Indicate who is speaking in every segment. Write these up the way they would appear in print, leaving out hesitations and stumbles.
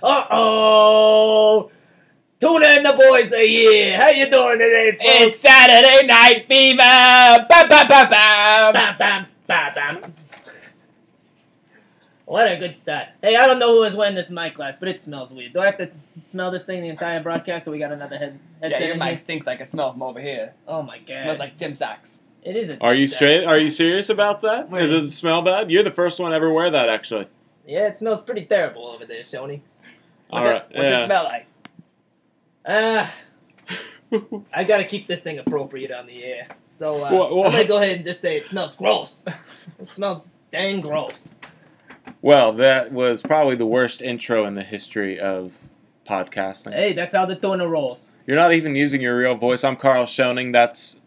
Speaker 1: Uh-oh! Tuna and the boys are here. How you doing today, folks?
Speaker 2: It's Saturday Night Fever. Bam, bam, bam, bam.
Speaker 1: Bam, bam, bam, bam. What a good start. Hey, I don't know who was wearing this mic last, but it smells weird. Do I have to smell this thing the entire broadcast, or we got another headset?
Speaker 2: Yeah, your
Speaker 1: in
Speaker 2: mic
Speaker 1: here?
Speaker 2: stinks. I can smell from over here.
Speaker 1: Oh my god.
Speaker 2: It smells like gym socks.
Speaker 1: It is a
Speaker 3: Are you
Speaker 1: set.
Speaker 3: straight? Are you serious about that?
Speaker 1: Wait.
Speaker 3: Does it smell bad? You're the first one to ever wear that, actually.
Speaker 1: Yeah, it smells pretty terrible over there, Shoney.
Speaker 2: What's it smell like?
Speaker 1: I gotta keep this thing appropriate on the air. So,
Speaker 3: What?
Speaker 1: I'm gonna go ahead and just say it smells gross. It smells dang gross.
Speaker 3: Well, that was probably the worst intro in the history of podcasting.
Speaker 1: Hey, that's how the tuna rolls.
Speaker 3: You're not even using your real voice. I'm Carl Schoening. That's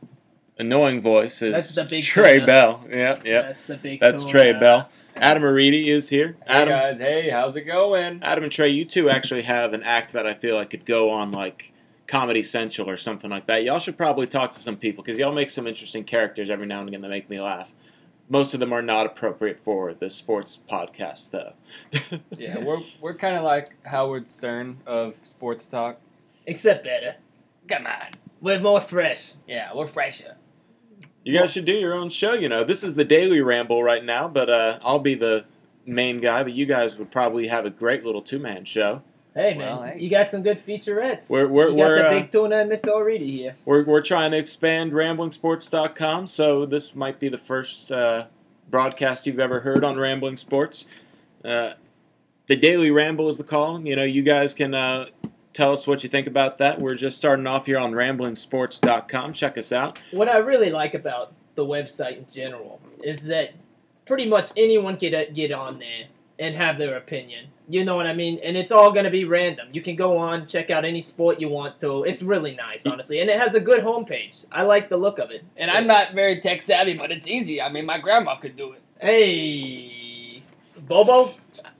Speaker 3: annoying voice is
Speaker 1: That's the big
Speaker 3: Trey
Speaker 1: tuna.
Speaker 3: Bell. Yep.
Speaker 1: That's the big
Speaker 3: That's
Speaker 1: tuna.
Speaker 3: Trey Bell. Adam Aridi is here.
Speaker 2: Hey guys, hey, how's it going?
Speaker 3: Adam and Trey, you two actually have an act that I feel like could go on like Comedy Central or something like that. Y'all should probably talk to some people because y'all make some interesting characters every now and again that make me laugh. Most of them are not appropriate for the sports podcast, though.
Speaker 2: Yeah, we're kind of like Howard Stern of sports talk.
Speaker 1: Except better.
Speaker 2: Come on.
Speaker 1: We're more fresh.
Speaker 2: Yeah, we're fresher.
Speaker 3: You guys should do your own show, you know. This is the Daily Ramble right now, but I'll be the main guy, but you guys would probably have a great little two-man show.
Speaker 1: Hey, man,
Speaker 2: Well, hey.
Speaker 1: you got some good featurettes.
Speaker 3: We're
Speaker 1: you got the big tuna and Mr. O'Ready here.
Speaker 3: We're trying to expand ramblingsports.com, so this might be the first broadcast you've ever heard on Rambling Sports. The Daily Ramble is the call. You know, you guys can tell us what you think about that. We're just starting off here on ramblingsports.com. Check us out.
Speaker 1: What I really like about the website in general is that pretty much anyone can get on there and have their opinion. You know what I mean? And it's all going to be random. You can go on, check out any sport you want to. It's really nice, honestly. And it has a good homepage. I like the look of it.
Speaker 2: And I'm not very tech savvy, but it's easy. I mean, my grandma could do it.
Speaker 1: Hey, Bobo?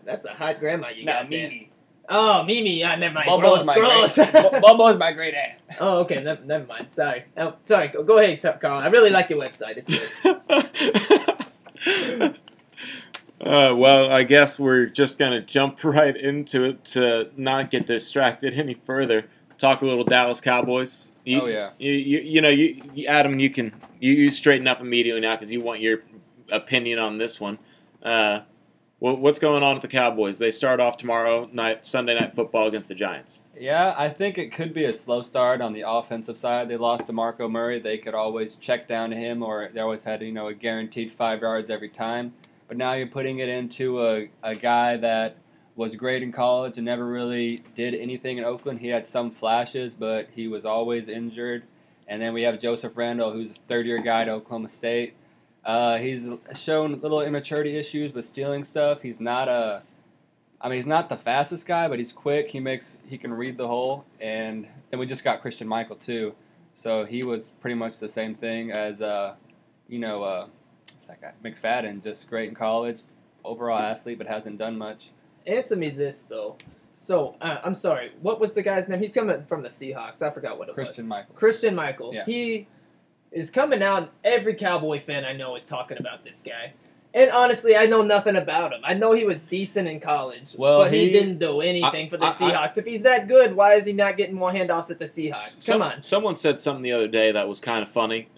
Speaker 1: That's a hot grandma you
Speaker 2: No,
Speaker 1: got there.
Speaker 2: Mimi.
Speaker 1: Oh, Mimi. Never mind.
Speaker 2: Bobo's
Speaker 1: Gross.
Speaker 2: Bobo's my great aunt.
Speaker 1: Oh, okay. Never mind. Sorry. Oh, sorry. Go ahead, Carl. I really like your website. It's good.
Speaker 3: Well, I guess we're just going to jump right into it to not get distracted any further. Talk a little Dallas Cowboys.
Speaker 2: Oh, yeah.
Speaker 3: Adam, you straighten up immediately now because you want your opinion on this one. What's going on with the Cowboys? They start off tomorrow night, Sunday Night Football against the Giants.
Speaker 2: Yeah, I think it could be a slow start on the offensive side. They lost DeMarco Murray. They could always check down to him, or they always had a guaranteed 5 yards every time. But now you're putting it into a guy that was great in college and never really did anything in Oakland. He had some flashes, but he was always injured. And then we have Joseph Randall, who's a third-year guy to Oklahoma State. He's shown little immaturity issues with stealing stuff. He's not he's not the fastest guy, but he's quick. He can read the hole. And then we just got Christian Michael too, so he was pretty much the same thing as what's that guy? McFadden, just great in college, overall athlete, but hasn't done much.
Speaker 1: Answer me this, though. So, I'm sorry. What was the guy's name? He's coming from the Seahawks. I forgot what it was.
Speaker 2: Christian Michael.
Speaker 1: Christian Michael.
Speaker 2: Yeah.
Speaker 1: He is coming out. Every Cowboy fan I know is talking about this guy. And honestly, I know nothing about him. I know he was decent in college,
Speaker 2: Well,
Speaker 1: but he didn't do anything for the
Speaker 3: I-
Speaker 1: Seahawks. If he's that good, why is he not getting more handoffs at the Seahawks? Come on.
Speaker 3: Someone said something the other day that was kind of funny.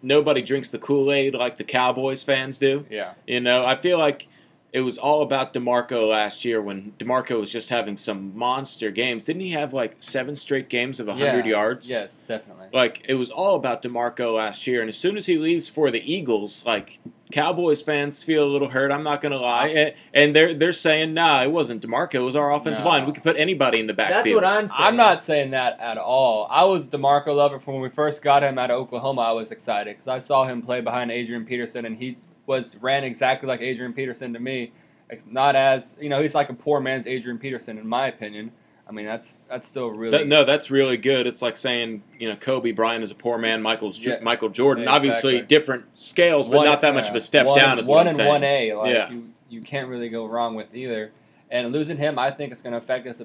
Speaker 3: Nobody drinks the Kool-Aid like the Cowboys fans do.
Speaker 2: Yeah.
Speaker 3: You know, I feel like it was all about DeMarco last year when DeMarco was just having some monster games. Didn't he have like 7 straight games of 100 yards?
Speaker 2: Yes, definitely.
Speaker 3: Like, it was all about DeMarco last year. And as soon as he leaves for the Eagles, like, Cowboys fans feel a little hurt, I'm not going to lie. And they're saying, nah, it wasn't DeMarco. It was our offensive
Speaker 2: No.
Speaker 3: line. We could put anybody in the backfield.
Speaker 1: That's what I'm saying.
Speaker 2: I'm not saying that at all. I was DeMarco lover from when we first got him out of Oklahoma. I was excited because I saw him play behind Adrian Peterson, and he ran exactly like Adrian Peterson to me. It's not as he's like a poor man's Adrian Peterson in my opinion. I mean that's still really
Speaker 3: No, that's really good. It's like saying Kobe Bryant is a poor man, Michael Jordan.
Speaker 2: Exactly.
Speaker 3: Obviously different scales, but not that much of a step down. Is what I'm saying.
Speaker 2: 1A. Like
Speaker 3: Yeah.
Speaker 2: you can't really go wrong with either. And losing him, I think it's going to affect us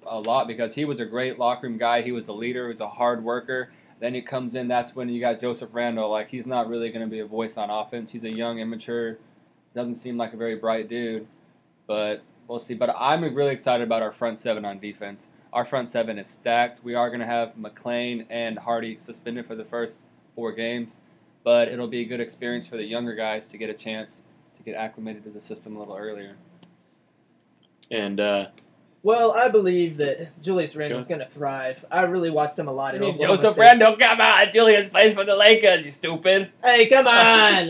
Speaker 2: a lot because he was a great locker room guy. He was a leader. He was a hard worker. Then he comes in. That's when you got Joseph Randall. Like he's not really going to be a voice on offense. He's a young, immature, doesn't seem like a very bright dude. But we'll see. But I'm really excited about our front seven on defense. Our front seven is stacked. We are going to have McLean and Hardy suspended for the first 4 games, but it'll be a good experience for the younger guys to get a chance to get acclimated to the system a little earlier.
Speaker 3: And
Speaker 1: well, I believe that Julius Randle's going to thrive. I really watched him a lot in Oklahoma
Speaker 2: Joseph
Speaker 1: State.
Speaker 2: Randle, come on! Julius plays for the Lakers, you stupid.
Speaker 1: Hey, come on!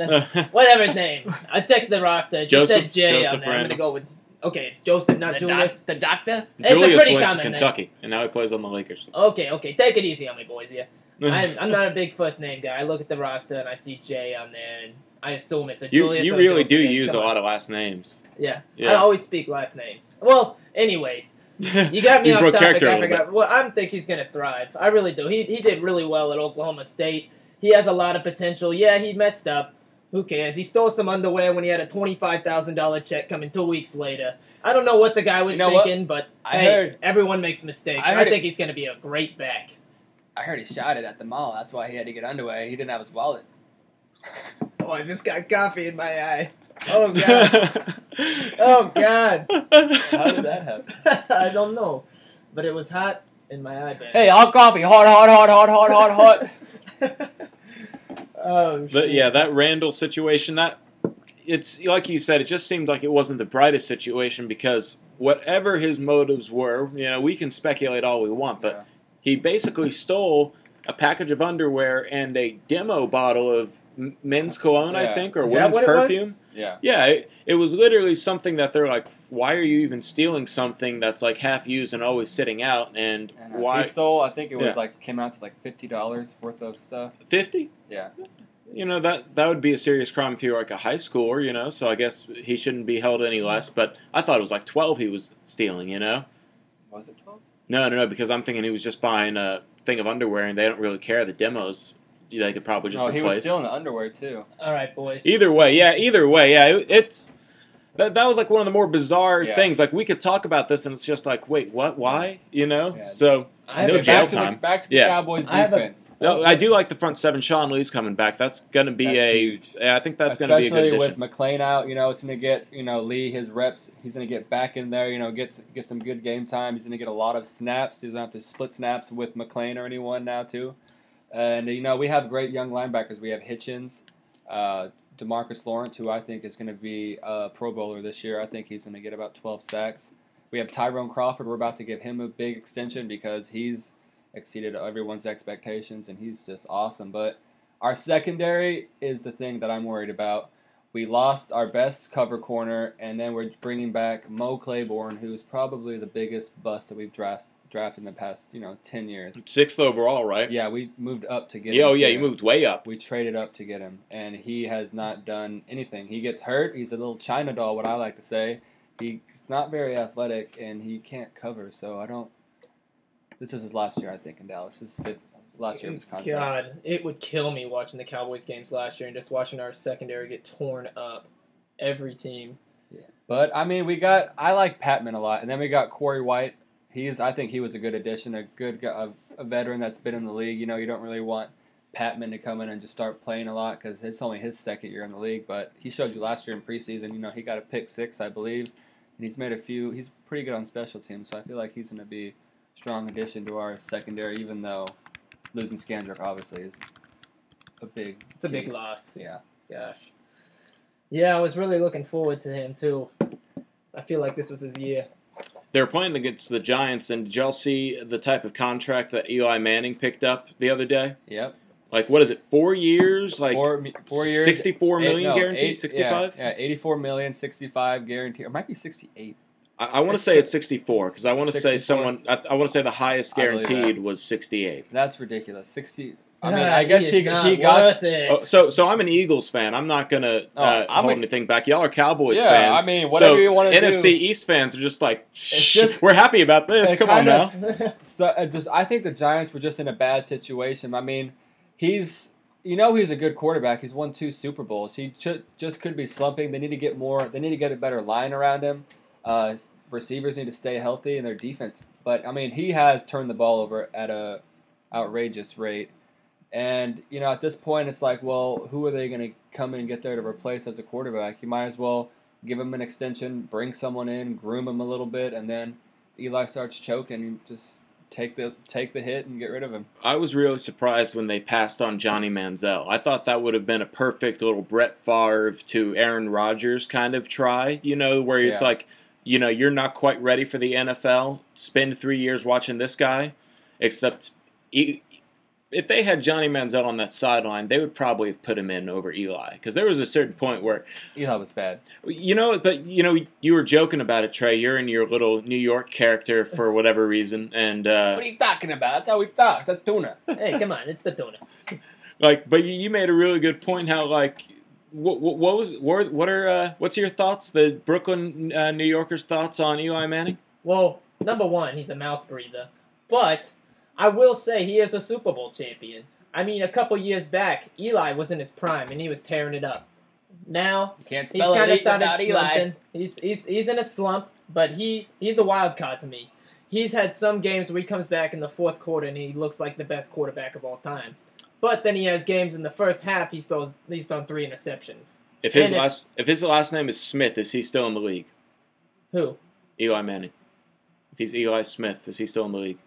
Speaker 1: Whatever his name. I checked the roster. It just said J on there. I'm going to go with... Okay, it's Joseph, not Julius.
Speaker 2: The doctor?
Speaker 3: Julius went to
Speaker 1: common
Speaker 3: Kentucky,
Speaker 1: name.
Speaker 3: and now he plays on the Lakers.
Speaker 1: Okay. Take it easy on me, boys, yeah. I'm not a big first name guy. I look at the roster, and I see J on there, and I assume it's a Julius
Speaker 3: You
Speaker 1: or
Speaker 3: really
Speaker 1: Joseph.
Speaker 3: do use a lot of last names.
Speaker 1: Yeah.
Speaker 3: Yeah.
Speaker 1: I always speak last names. Well, anyways... You got me off
Speaker 3: broke
Speaker 1: topic.
Speaker 3: character a
Speaker 1: I
Speaker 3: little
Speaker 1: forgot. Well, I think he's going to thrive. I really do. He did really well at Oklahoma State. He has a lot of potential. Yeah, he messed up. Who cares? He stole some underwear when he had a $25,000 check coming 2 weeks later. I don't know what the guy was thinking, but everyone makes mistakes. I think he's going to be a great back.
Speaker 2: I heard he shot it at the mall. That's why he had to get underwear. He didn't have his wallet.
Speaker 1: Oh, I just got coffee in my eye. Oh, God. Oh, God.
Speaker 2: How did that happen?
Speaker 1: I don't know. But it was hot in my eye bag.
Speaker 2: Hey, hot coffee. Hot.
Speaker 1: Oh, shit.
Speaker 3: But yeah, that Randall situation, it's like you said, it just seemed like it wasn't the brightest situation because whatever his motives were, we can speculate all we want, but he basically stole a package of underwear and a demo bottle of men's cologne, I think, or women's perfume. Yeah, it was literally something that they're like, why are you even stealing something that's like half used and always sitting out? And why?
Speaker 2: He stole, I think it was came out to like $50 worth of stuff.
Speaker 3: 50?
Speaker 2: Yeah.
Speaker 3: That would be a serious crime if you were like a high schooler, so I guess he shouldn't be held any less. But I thought it was like 12 he was stealing,
Speaker 2: Was it 12?
Speaker 3: No, because I'm thinking he was just buying a thing of underwear and they don't really care. The demos, they could probably just replace.
Speaker 2: He was stealing the underwear too.
Speaker 1: All right, boys.
Speaker 3: Either way, it's... That was like one of the more bizarre things. Like, we could talk about this and it's just like, wait, what? Why? So... No jail time.
Speaker 2: Back to the Cowboys defense.
Speaker 3: I do like the front seven. Sean Lee's coming back. That's going to be
Speaker 2: huge.
Speaker 3: Yeah, I think that's going to be a good addition.
Speaker 2: Especially with McLean out, it's going to get, Lee his reps. He's going to get back in there, get some good game time. He's going to get a lot of snaps. He doesn't have to split snaps with McLean or anyone now, too. And, we have great young linebackers. We have Hitchens, DeMarcus Lawrence, who I think is going to be a Pro Bowler this year. I think he's going to get about 12 sacks. We have Tyrone Crawford. We're about to give him a big extension because he's exceeded everyone's expectations, and he's just awesome. But our secondary is the thing that I'm worried about. We lost our best cover corner, and then we're bringing back Mo Claiborne, who's probably the biggest bust that we've drafted in the past, 10 years.
Speaker 3: 6th overall, right?
Speaker 2: Yeah, we moved up to get
Speaker 3: him.
Speaker 2: Yeah,
Speaker 3: you moved way up.
Speaker 2: We traded up to get him, and he has not done anything. He gets hurt. He's a little China doll, what I like to say. He's not very athletic, and he can't cover, so I don't... This is his last year, I think, in Dallas. His last year of his contract.
Speaker 1: God, it would kill me watching the Cowboys games last year and just watching our secondary get torn up. Every team.
Speaker 2: Yeah. But, I like Patman a lot, and then we got Corey White. I think he was a good addition, a good guy, a veteran that's been in the league. You don't really want Patman to come in and just start playing a lot because it's only his second year in the league, but he showed you last year in preseason, he got a pick 6, I believe. And he's made he's pretty good on special teams, so I feel like he's going to be a strong addition to our secondary, even though losing Scandrick obviously is a big...
Speaker 1: It's a big loss.
Speaker 2: Yeah.
Speaker 1: Gosh. Yeah, I was really looking forward to him, too. I feel like this was his year.
Speaker 3: They were playing against the Giants, and did y'all see the type of contract that Eli Manning picked up the other day?
Speaker 2: Yep.
Speaker 3: Like, what is it, 4 years? Like,
Speaker 2: 4 years.
Speaker 3: $64 million guaranteed? 65?
Speaker 2: Yeah, $84 million, 65 guaranteed. Or it might be 68.
Speaker 3: I want to say it's 64 because I want to say I want to say the highest guaranteed was 68.
Speaker 2: That's ridiculous. 60. I guess he got
Speaker 1: it.
Speaker 3: So I'm an Eagles fan. I'm not gonna hold anything back. Y'all are Cowboys fans.
Speaker 2: Whatever you want to do.
Speaker 3: NFC East fans are just like, we're happy about this. Come on now.
Speaker 2: I think the Giants were just in a bad situation. He's a good quarterback. He's won 2 Super Bowls. He just could be slumping. They need to get more. They need to get a better line around him. Receivers need to stay healthy in their defense. But he has turned the ball over at a outrageous rate. And at this point, it's like, well, who are they going to come and get there to replace as a quarterback? You might as well give him an extension, bring someone in, groom him a little bit, and then Eli starts choking, you just take the hit and get rid of him.
Speaker 3: I was really surprised when they passed on Johnny Manziel. I thought that would have been a perfect little Brett Favre to Aaron Rodgers kind of try, where it's like, you're not quite ready for the NFL. Spend 3 years watching this guy. Except if they had Johnny Manziel on that sideline, they would probably have put him in over Eli. Because there was a certain point where
Speaker 2: Eli was bad.
Speaker 3: But you were joking about it, Trey. You're in your little New York character for whatever reason, and
Speaker 2: what are you talking about? That's how we talk. That's tuna.
Speaker 1: Hey, come on, it's the tuna.
Speaker 3: But you made a really good point. How what's your thoughts? The Brooklyn New Yorkers' thoughts on Eli Manning?
Speaker 1: Well, number one, he's a mouth breather, but I will say he is a Super Bowl champion. I mean, a couple years back, Eli was in his prime and he was tearing it up. Now
Speaker 2: you can't
Speaker 1: he's
Speaker 2: spell
Speaker 1: kind of
Speaker 2: it
Speaker 1: started
Speaker 2: without
Speaker 1: slumping.
Speaker 2: Eli.
Speaker 1: He's in a slump, but he's a wild card to me. He's had some games where he comes back in the fourth quarter and he looks like the best quarterback of all time. But then he has games in the first half. He's thrown 3 interceptions.
Speaker 3: If his last name is Smith, is he still in the league?
Speaker 1: Who?
Speaker 3: Eli Manning. If he's Eli Smith, is he still in the league?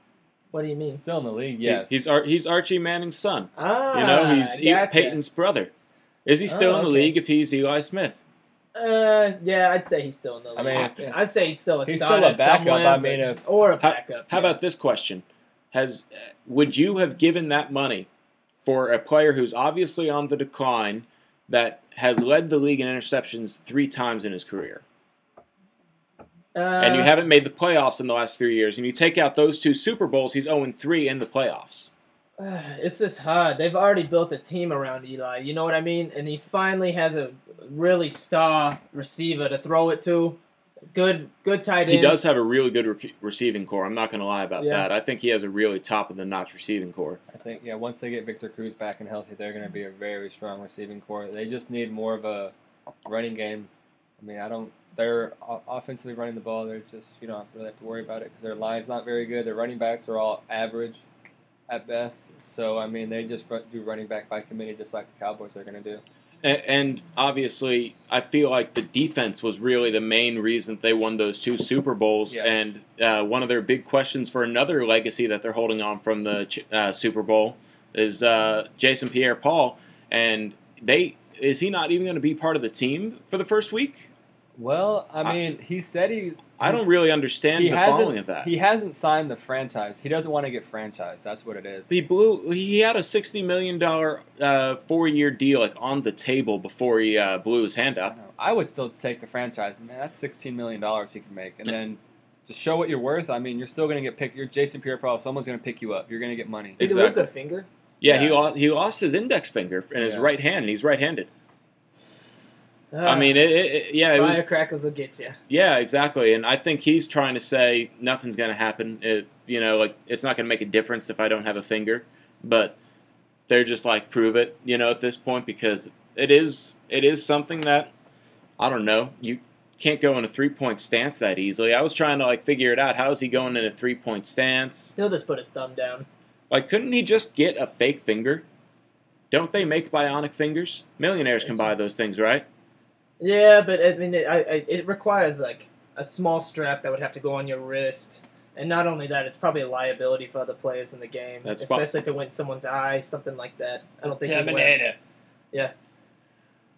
Speaker 1: What do you mean?
Speaker 2: Still in the league, yes.
Speaker 3: He's Archie Manning's son. He's
Speaker 1: gotcha.
Speaker 3: Peyton's brother. Is he still in the league if he's Eli Smith?
Speaker 1: Yeah, I'd say he's still in the league.
Speaker 2: I mean,
Speaker 1: I'd say he's still a
Speaker 2: he's
Speaker 1: starter
Speaker 2: still a backup.
Speaker 1: somewhere,
Speaker 2: I mean,
Speaker 1: or a backup.
Speaker 3: How about this question? Would you have given that money for a player who's obviously on the decline that has led the league in interceptions 3 times in his career? And you haven't made the playoffs in the last 3 years, and you take out those 2 Super Bowls, he's 0-3 in the playoffs.
Speaker 1: It's just hard. They've already built a team around Eli, you know what I mean? And he finally has a really star receiver to throw it to. Good tight end.
Speaker 3: He does have a really good receiving core. I'm not going to lie about that. I think he has a really top-of-the-notch receiving core.
Speaker 2: I think, once they get Victor Cruz back and healthy, they're going to be a very strong receiving core. They just need more of a running game. I mean, they're offensively running the ball. They're just, you don't really have to worry about it because their line's not very good. Their running backs are all average at best. So, I mean, they just do running back by committee just like the Cowboys are going to do.
Speaker 3: And obviously, I feel like the defense was really the main reason they won those 2 Super Bowls.
Speaker 2: Yeah.
Speaker 3: And one of their big questions for another legacy that they're holding on from the Super Bowl is Jason Pierre-Paul. And is he not even going to be part of the team for the first week?
Speaker 2: Well, I mean, he said
Speaker 3: I don't really understand the following of that.
Speaker 2: He hasn't signed the franchise. He doesn't want to get franchised. That's what it is.
Speaker 3: He had a $60 million 4-year deal on the table before he blew his hand up.
Speaker 2: I would still take the franchise. Man, that's $16 million he can make. And then to show what you're worth, I mean, you're still going to get picked. You're Jason Pierre-Paul. Someone's going to pick you up. You're going to get money.
Speaker 1: Did he lose a finger?
Speaker 3: Yeah, he lost his index finger in his right hand, and he's right-handed. I mean,
Speaker 1: firecrackers will get you.
Speaker 3: Yeah, exactly. And I think he's trying to say nothing's going to happen. It's not going to make a difference if I don't have a finger. But they're just prove it, at this point, because it is something that, I don't know, you can't go in a 3-point stance that easily. I was trying to figure it out. How is he going in a 3-point stance?
Speaker 1: He'll just put his thumb down.
Speaker 3: Couldn't he just get a fake finger? Don't they make bionic fingers? Millionaires can buy those things, right?
Speaker 1: Yeah, but I mean, it requires a small strap that would have to go on your wrist, and not only that, it's probably a liability for other players in the game, especially if it went in someone's eye, something like that. I don't think
Speaker 2: Terminator.
Speaker 1: Yeah,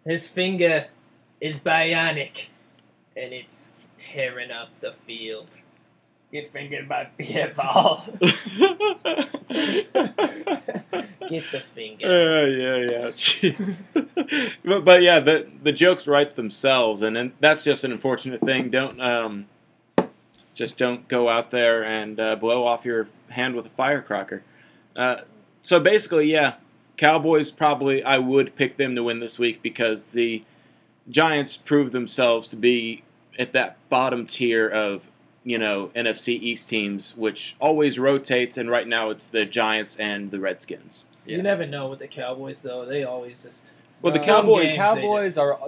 Speaker 1: his finger is bionic, and it's tearing up the field. Get fingered by Pierre-Paul. Get the finger.
Speaker 3: Yeah. Jeez. but yeah, the jokes write themselves, and that's just an unfortunate thing. Don't go out there and blow off your hand with a firecracker. So basically, yeah, Cowboys probably I would pick them to win this week because the Giants proved themselves to be at that bottom tier of NFC East teams, which always rotates, and right now it's the Giants and the Redskins.
Speaker 1: Yeah. You never know with the Cowboys, though. They always just...
Speaker 3: Well, the Cowboys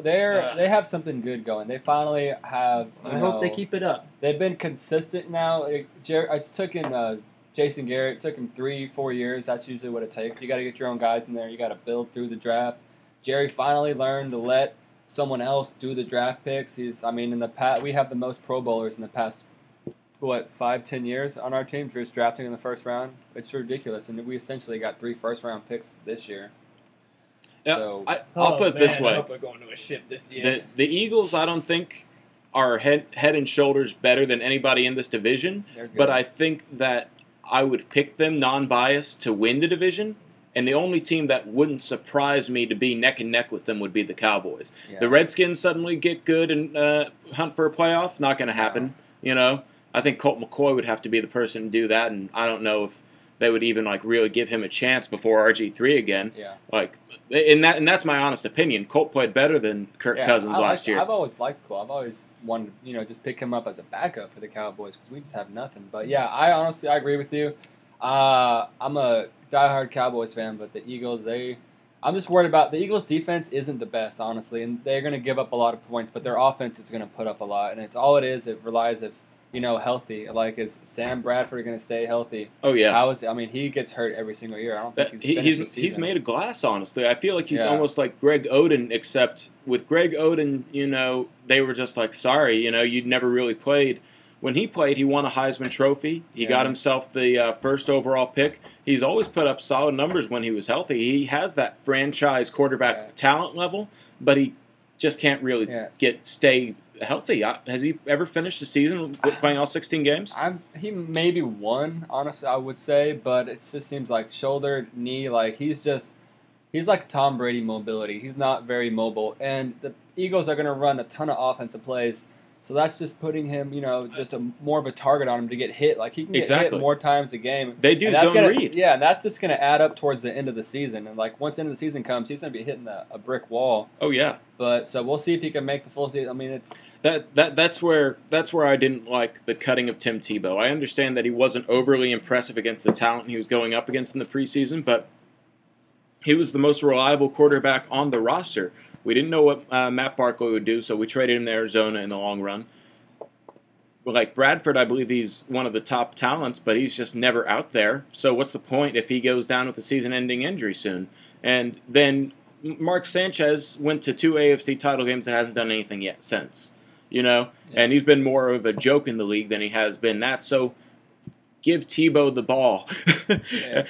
Speaker 2: they have something good going. They finally have...
Speaker 1: I hope they keep it up.
Speaker 2: They've been consistent now. It's taken Jason Garrett, took him 3-4 years. That's usually what it takes. You got to get your own guys in there. You got to build through the draft. Jerry finally learned to let someone else do the draft picks. I mean, in the past, we have the most Pro Bowlers in the past, 5-10 years on our team, just drafting in the first round. It's ridiculous, and we essentially got 3 first-round picks this year.
Speaker 3: Yeah,
Speaker 2: So
Speaker 3: I'll put it this
Speaker 1: I
Speaker 3: way:
Speaker 1: hope we're going to a ship this year.
Speaker 3: the Eagles, I don't think, are head and shoulders better than anybody in this division. But I think that I would pick them non-biased to win the division. And the only team that wouldn't surprise me to be neck and neck with them would be the Cowboys.
Speaker 2: Yeah.
Speaker 3: The Redskins suddenly get good and hunt for a playoff. Not going to happen.
Speaker 2: No.
Speaker 3: You know, I think Colt McCoy would have to be the person to do that, and I don't know if they would even really give him a chance before RG3 again.
Speaker 2: Yeah.
Speaker 3: And that's my honest opinion. Colt played better than Kirk Cousins last year.
Speaker 2: I've always liked Colt. I've always wanted to, just pick him up as a backup for the Cowboys because we just have nothing. But yeah, I agree with you. I'm a diehard Cowboys fan, but the Eagles, I'm just worried about the Eagles' defense isn't the best, honestly, and they're going to give up a lot of points, but their offense is going to put up a lot, and it's all it is. It relies if healthy. Like, is Sam Bradford going to stay healthy?
Speaker 3: Oh yeah.
Speaker 2: He gets hurt every single year. I don't think
Speaker 3: he's made of glass. Honestly, I feel like he's almost like Greg Oden, except with Greg Oden, they were just like, sorry, you'd never really played. When he played, he won a Heisman Trophy. He got himself the first overall pick. He's always put up solid numbers when he was healthy. He has that franchise quarterback talent level, but he just can't really stay healthy. Has he ever finished the season playing all 16 games?
Speaker 2: He maybe won, honestly, I would say, but it just seems like shoulder, knee, like he's like Tom Brady mobility. He's not very mobile, and the Eagles are going to run a ton of offensive plays. So that's just putting him, just more of a target on him to get hit. Like, he can get hit more times a game.
Speaker 3: They do zone read.
Speaker 2: Yeah, and that's just going to add up towards the end of the season. And, once the end of the season comes, he's going to be hitting a brick wall.
Speaker 3: Oh, yeah.
Speaker 2: But, so we'll see if he can make the full season. I mean, it's...
Speaker 3: That's where I didn't like the cutting of Tim Tebow. I understand that he wasn't overly impressive against the talent he was going up against in the preseason, but he was the most reliable quarterback on the roster. We didn't know what Matt Barkley would do, so we traded him to Arizona in the long run. Like Bradford, I believe he's one of the top talents, but he's just never out there. So what's the point if he goes down with a season-ending injury soon? And then Mark Sanchez went to 2 AFC title games and hasn't done anything yet since. And he's been more of a joke in the league than he has been that. So give Tebow the ball.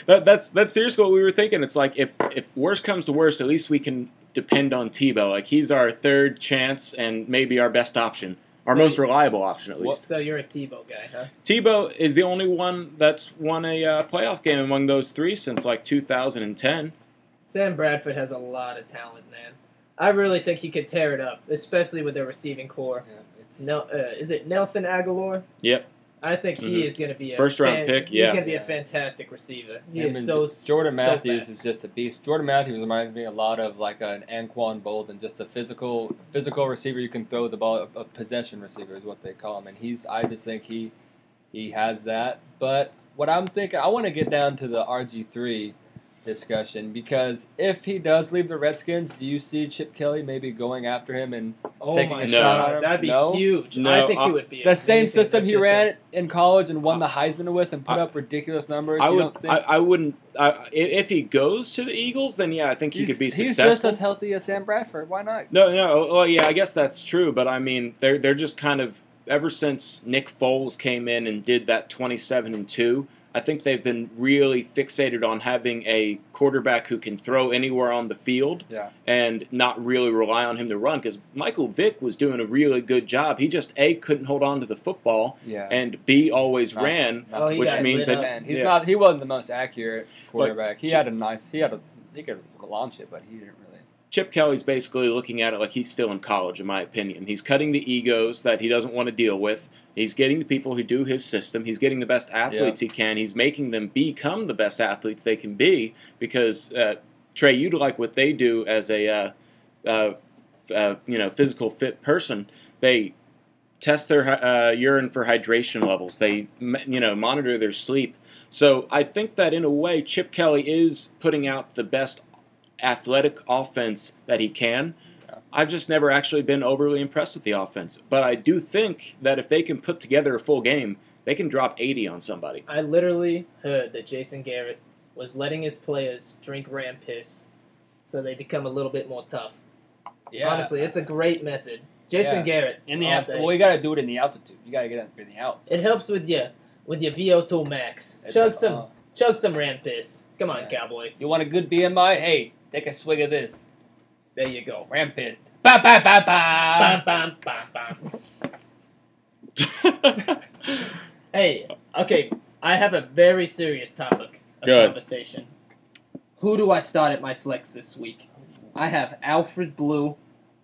Speaker 3: That's seriously what we were thinking. It's like if worse comes to worse, at least we can depend on Tebow. Like, he's our third chance and maybe our best option. Our most reliable option, at least.
Speaker 1: So you're a Tebow guy, huh?
Speaker 3: Tebow is the only one that's won a playoff game among those 3 since 2010.
Speaker 1: Sam Bradford has a lot of talent, man. I really think he could tear it up, especially with their receiving core. Yeah, is it Nelson Aguilar?
Speaker 3: Yep.
Speaker 1: I think he is going to be a
Speaker 3: first-round pick.
Speaker 1: He's going to be a fantastic receiver.
Speaker 2: Jordan Matthews
Speaker 1: so
Speaker 2: is just a beast. Jordan Matthews reminds me a lot of like an Anquan Bolden, just a physical receiver. You can throw the ball. A possession receiver is what they call him, and I just think he has that. But what I'm thinking, I want to get down to the RG3 discussion, because if he does leave the Redskins, do you see Chip Kelly maybe going after him and taking a shot on him?
Speaker 1: That'd be huge.
Speaker 3: No,
Speaker 1: I think he would be
Speaker 2: the same system he ran in college and won the Heisman with and put up ridiculous numbers.
Speaker 3: I wouldn't. If he goes to the Eagles, then I think he could be successful.
Speaker 2: He's just as healthy as Sam Bradford. Why not?
Speaker 3: No. Well, yeah, I guess that's true. But I mean, they're just kind of, ever since Nick Foles came in and did that 27-2. I think they've been really fixated on having a quarterback who can throw anywhere on the field and not really rely on him to run, because Michael Vick was doing a really good job. He just, A, couldn't hold on to the football, and B, always ran, which means that
Speaker 2: he wasn't the most accurate quarterback. He could launch it, but he didn't really.
Speaker 3: Chip Kelly's basically looking at it like he's still in college, in my opinion. He's cutting the egos that he doesn't want to deal with. He's getting the people who do his system. He's getting the best athletes he can. He's making them become the best athletes they can be, because, Trey, you'd like what they do as a physical fit person. They test their urine for hydration levels. They monitor their sleep. So I think that in a way Chip Kelly is putting out the best athletic offense that he can. I've just never actually been overly impressed with the offense. But I do think that if they can put together a full game, they can drop 80 on somebody.
Speaker 1: I literally heard that Jason Garrett was letting his players drink ram piss so they become a little bit more tough.
Speaker 2: Yeah.
Speaker 1: Honestly, it's a great method. Jason Garrett.
Speaker 2: In the
Speaker 1: all day.
Speaker 2: well, you got to do it in the altitude. You got to get up in the Alps.
Speaker 1: It helps with your VO2 max. Chug some ram piss. Come on, Cowboys.
Speaker 2: You want a good BMI? Hey, take a swig of this.
Speaker 1: There you go.
Speaker 2: Ram pissed. Ba ba ba ba.
Speaker 1: Bam, bam, bam, bam. Hey, okay. I have a very serious topic of conversation. Who do I start at my flex this week? I have Alfred Blue,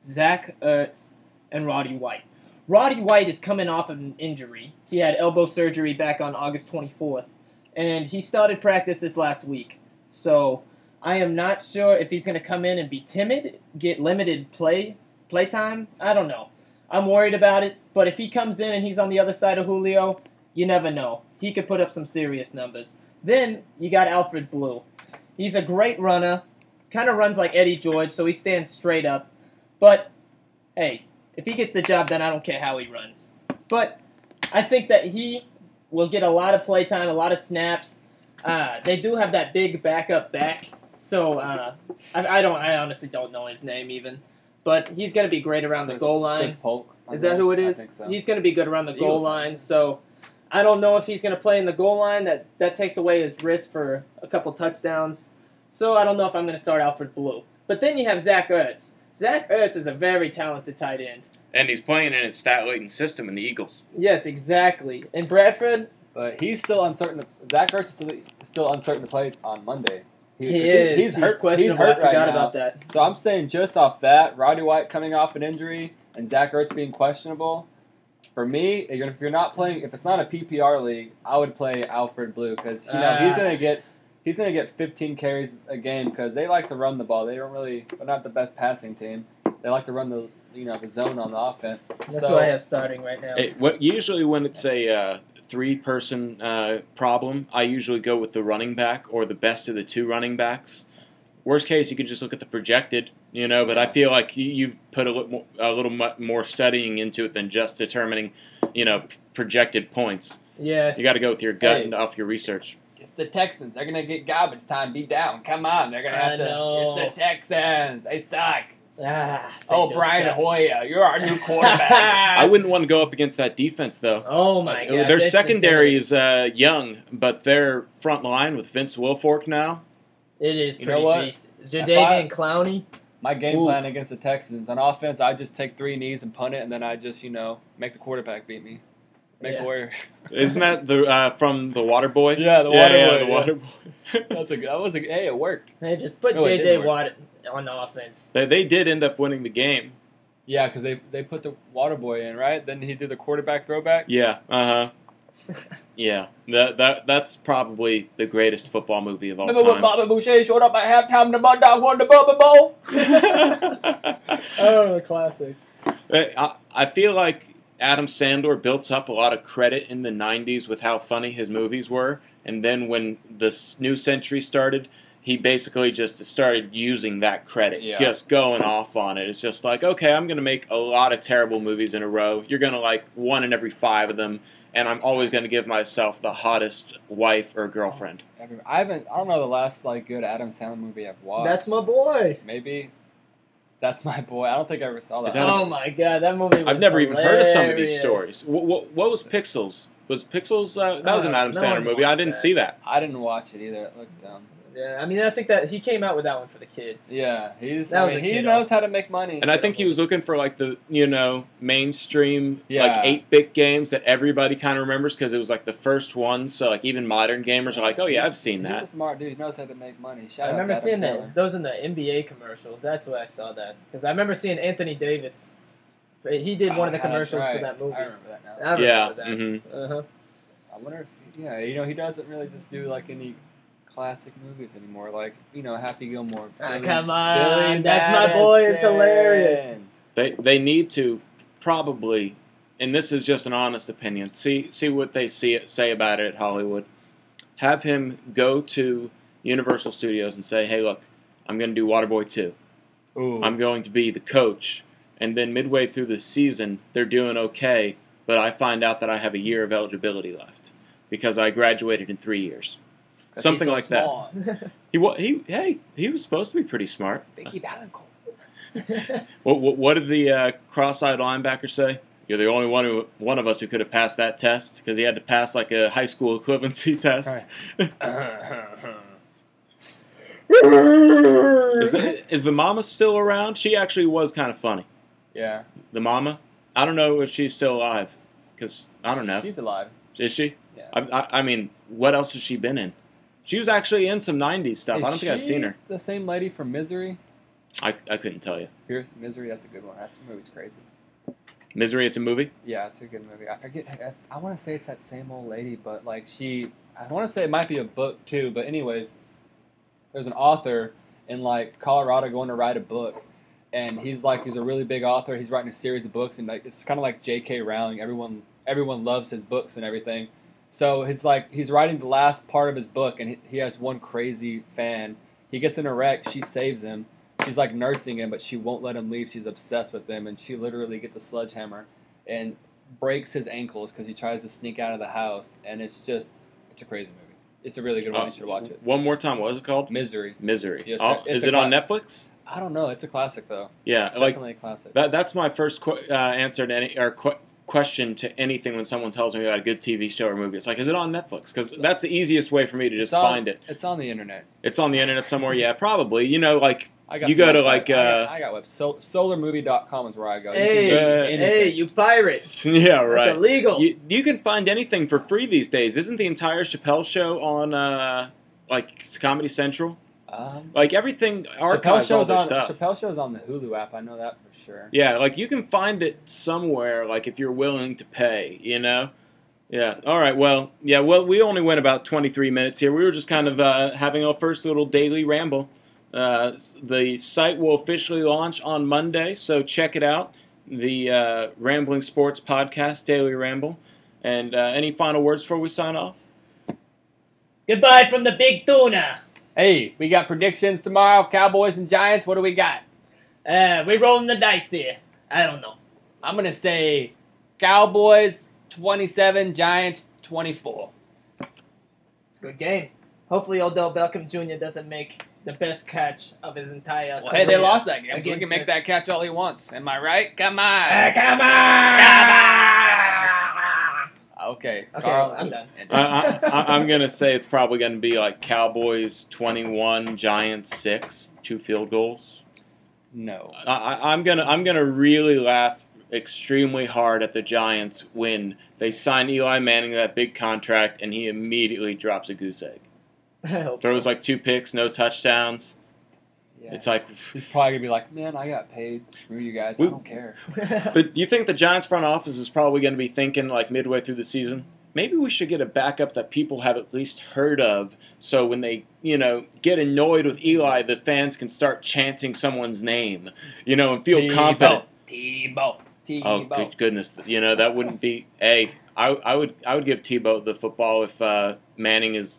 Speaker 1: Zach Ertz, and Roddy White. Roddy White is coming off of an injury. He had elbow surgery back on August 24th, and he started practice this last week. So I am not sure if he's going to come in and be timid, get limited playtime. I don't know. I'm worried about it, but if he comes in and he's on the other side of Julio, you never know. He could put up some serious numbers. Then you got Alfred Blue. He's a great runner. Kind of runs like Eddie George, so he stands straight up. But, hey, if he gets the job done, I don't care how he runs. But I think that he will get a lot of playtime, a lot of snaps. They do have that big backup back, so I honestly don't know his name even. But he's going to be great around the goal line.
Speaker 2: Chris Polk.
Speaker 1: Is that who it is?
Speaker 2: I think so.
Speaker 1: He's going to be good around the goal line, so I don't know if he's going to play in the goal line. That takes away his risk for a couple touchdowns. So I don't know if I'm going to start Alfred Blue. But then you have Zach Ertz. Zach Ertz is a very talented tight end.
Speaker 3: And he's playing in his stat-laden system in the Eagles.
Speaker 1: Yes, exactly. And Bradford?
Speaker 2: But he's still uncertain. Zach Ertz is still uncertain to play on Monday.
Speaker 1: He is.
Speaker 2: He's hurt.
Speaker 1: Questionable.
Speaker 2: He's hurt
Speaker 1: I forgot
Speaker 2: right
Speaker 1: about
Speaker 2: now.
Speaker 1: that.
Speaker 2: So I'm saying just off that, Roddy White coming off an injury and Zach Ertz being questionable, for me, if you're not playing, if it's not a PPR league, I would play Alfred Blue because he's gonna get 15 carries a game because they like to run the ball. They're not the best passing team. They like to run the zone on the offense.
Speaker 1: That's what I have starting right now.
Speaker 3: Usually when it's a three-person problem, I usually go with the running back or the best of the two running backs. Worst case, you could just look at the projected, but I feel like you've put a little more studying into it than just determining, projected points.
Speaker 1: Yes.
Speaker 3: You got to go with your gut and off your research.
Speaker 2: It's the Texans. They're gonna get garbage time beat down. Come on, they're gonna have to.
Speaker 1: know.
Speaker 2: It's the Texans. They suck.
Speaker 1: They
Speaker 2: Brian
Speaker 1: suck.
Speaker 2: Hoyer, you're our new quarterback.
Speaker 3: I wouldn't want to go up against that defense, though.
Speaker 1: Oh, my God.
Speaker 3: Their secondary is young, but their front line with Vince Wilfork now.
Speaker 1: It is pretty
Speaker 2: know what?
Speaker 1: beast. Jadeveon Clowney.
Speaker 2: My game plan against the Texans on offense, I just take 3 knees and punt it, and then I just make the quarterback beat me. Make Hoyer.
Speaker 3: Isn't that the from the Water Boy?
Speaker 2: Yeah, the Water Boy.
Speaker 3: The Water Boy.
Speaker 2: Hey, it worked.
Speaker 1: Hey, just put
Speaker 2: No, it
Speaker 1: J.J.
Speaker 2: didn't
Speaker 1: Watt on offense.
Speaker 3: They did end up winning the game.
Speaker 2: Yeah, because they put the Water Boy in, right? Then he did the quarterback throwback.
Speaker 3: Yeah. Yeah. That's probably the greatest football movie of all
Speaker 2: Remember
Speaker 3: time.
Speaker 2: when Bobby Boucher showed up at halftime and the Mud Dog won the Bubba Bowl?
Speaker 1: Oh, classic.
Speaker 3: I feel like Adam Sandler built up a lot of credit in the 90s with how funny his movies were, and then when the new century started, he basically just started using that credit, just going off on it. It's just like, okay, I'm going to make a lot of terrible movies in a row. You're going to like 1 in every 5 of them, and I'm always going to give myself the hottest wife or girlfriend.
Speaker 2: I don't know the last good Adam Sandler movie I've watched.
Speaker 1: That's my boy.
Speaker 2: Maybe. That's my boy. I don't think I ever saw that.
Speaker 1: Oh my God, that movie was
Speaker 3: I've never even heard of some of these
Speaker 1: hilarious.
Speaker 3: stories. What was Pixels? Was Pixels, that was an Adam
Speaker 1: no
Speaker 3: Sandler
Speaker 1: one
Speaker 3: movie. I
Speaker 1: watched
Speaker 3: didn't
Speaker 1: that.
Speaker 3: see that.
Speaker 2: I didn't watch it either. It looked dumb.
Speaker 1: Yeah, I mean, I think that he came out with that one for the kids.
Speaker 2: Yeah, he
Speaker 1: kiddo.
Speaker 2: knows how to make money.
Speaker 3: And I think he was looking for like the mainstream
Speaker 2: Yeah.
Speaker 3: 8-bit games that everybody kind of remembers because it was like the first one. So like even modern gamers are like, oh yeah, I've seen
Speaker 2: He's a
Speaker 3: that.
Speaker 2: smart dude. He knows how to make money. Shout
Speaker 1: I
Speaker 2: out
Speaker 1: remember
Speaker 2: to
Speaker 1: seeing
Speaker 2: Adam Sandler.
Speaker 1: those in the NBA commercials. That's where I saw that. Because I remember seeing Anthony Davis. He did one of the
Speaker 2: Yeah, that's
Speaker 1: commercials for
Speaker 2: right.
Speaker 1: that movie.
Speaker 2: I remember that now.
Speaker 1: I remember that.
Speaker 3: Mm-hmm.
Speaker 1: Uh-huh.
Speaker 2: I wonder if he doesn't really just do any classic movies anymore, Happy Gilmore.
Speaker 1: Come on, that's my boy. It's hilarious.
Speaker 3: They need to probably, and this is just an honest opinion. See what they say about it at Hollywood. Have him go to Universal Studios and say, hey, look, I'm going to do Waterboy 2.
Speaker 2: Ooh.
Speaker 3: I'm going to be the coach. And then midway through the season, they're doing okay, but I find out that I have a year of eligibility left because I graduated in 3 years. Something like that. He was supposed to be pretty smart.
Speaker 2: They keep Allen Cole.
Speaker 3: What did the cross-eyed linebacker say? You're the only one of us who could have passed that test because he had to pass like a high school equivalency test. Is the mama still around? She actually was kind of funny.
Speaker 2: Yeah.
Speaker 3: The mama? I don't know if she's still alive because I don't know.
Speaker 2: She's alive.
Speaker 3: Is she?
Speaker 2: Yeah.
Speaker 3: I mean, what else has she been in? She was actually in some 90s stuff. I don't think I've seen her.
Speaker 2: The same lady from Misery?
Speaker 3: I couldn't tell you.
Speaker 2: Here's Misery, that's a good one. That movie's crazy.
Speaker 3: Misery, it's a movie?
Speaker 2: Yeah, it's a good movie. I forget, I want to say it's that same old lady, but like I want to say it might be a book too, but anyways, there's an author in like Colorado going to write a book, and he's a really big author. He's writing a series of books, and like it's kind of like J.K. Rowling. Everyone loves his books and everything. So he's writing the last part of his book, and he has one crazy fan. He gets in a wreck. She saves him. She's like nursing him, but she won't let him leave. She's obsessed with him, and she literally gets a sledgehammer and breaks his ankles because he tries to sneak out of the house. And it's a crazy movie. It's a really good one. You should watch it.
Speaker 3: One more time. What was it called?
Speaker 2: Misery.
Speaker 3: Misery.
Speaker 2: Yeah,
Speaker 3: is it on Netflix?
Speaker 2: I don't know. It's a classic though.
Speaker 3: Yeah,
Speaker 2: it's definitely a classic.
Speaker 3: That's my first answer to question to anything when someone tells me about a good TV show or movie. It's like, is it on Netflix? Because that's the easiest way for me to just find it.
Speaker 2: It's on the internet.
Speaker 3: It's on the internet somewhere. Yeah, probably. You know, like you go to like
Speaker 2: I got website. Solarmovie.com is where I go.
Speaker 1: Hey, you pirate!
Speaker 3: Yeah, right.
Speaker 1: That's illegal.
Speaker 3: You can find anything for free these days. Isn't the entire Chappelle show on like Comedy Central? Like everything archives all their stuff.
Speaker 2: Chappelle Show's on the Hulu app. I know that for sure.
Speaker 3: Yeah, like you can find it somewhere. Like if you're willing to pay, you know. Yeah. All right. Well, yeah. Well, we only went about 23 minutes here. We were just kind of having our first little daily ramble. The site will officially launch on Monday, so check it out. The Rambling Sports Podcast, Daily Ramble. And any final words before we sign off?
Speaker 1: Goodbye from the Big Tuna.
Speaker 2: Hey, we got predictions tomorrow. Cowboys and Giants. What do we got?
Speaker 1: We're rolling the dice here. I don't know.
Speaker 2: I'm gonna say Cowboys 27, Giants 24.
Speaker 1: It's a good game. Hopefully Odell Beckham Jr. doesn't make the best catch of his entire career.
Speaker 2: Hey, they lost that game, so we can make that catch all he wants. Am I right? Come on.
Speaker 1: Come on!
Speaker 2: Okay,
Speaker 1: Carl, I'm done.
Speaker 3: I'm going to say it's probably going to be like Cowboys 21, Giants 6, 2 field goals.
Speaker 2: No.
Speaker 3: I'm gonna really laugh extremely hard at the Giants when they sign Eli Manning that big contract and he immediately drops a goose egg. Throws like 2 picks, no touchdowns.
Speaker 2: Yeah.
Speaker 3: It's like
Speaker 2: he's probably gonna be like, man, I got paid. Screw you guys. I don't care.
Speaker 3: But you think the Giants front office is probably going to be thinking like midway through the season, maybe we should get a backup that people have at least heard of, so when they get annoyed with Eli, the fans can start chanting someone's name, and feel confident.
Speaker 2: Tebow.
Speaker 3: Oh, good goodness! That wouldn't be. I would give Tebow the football if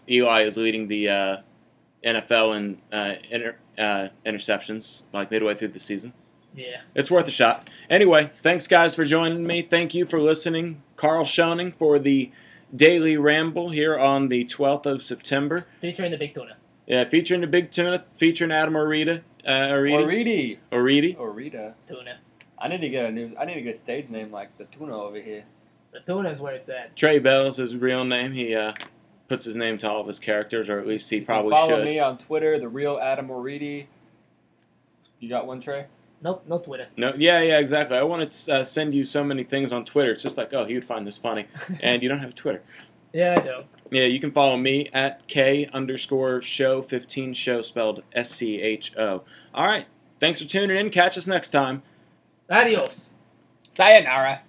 Speaker 3: Eli is leading the NFL in interceptions like midway through the season.
Speaker 1: Yeah.
Speaker 3: It's worth a shot. Anyway, thanks guys for joining me. Thank you for listening. Carl Schoening for the Daily Ramble here on the 12th of September.
Speaker 1: Featuring the Big Tuna.
Speaker 3: Yeah, featuring the Big Tuna, featuring Adam Orita.
Speaker 2: Orita.
Speaker 1: Tuna.
Speaker 2: I need to get a stage name like the Tuna over here.
Speaker 1: The Tuna's where it's at.
Speaker 3: Trey Bell is his real name. He puts his name to all of his characters, or at least he probably
Speaker 2: follow
Speaker 3: should.
Speaker 2: Me on Twitter, the real Adam Orita. You got one, Trey?
Speaker 1: Nope, no Twitter.
Speaker 3: No, yeah, exactly. I want to send you so many things on Twitter. It's just like, oh, he would find this funny, and you don't have Twitter.
Speaker 1: Yeah, I do.
Speaker 3: Yeah, you can follow me at K_show15 show spelled SCHO. All right, thanks for tuning in. Catch us next time.
Speaker 1: Adios.
Speaker 2: Sayonara.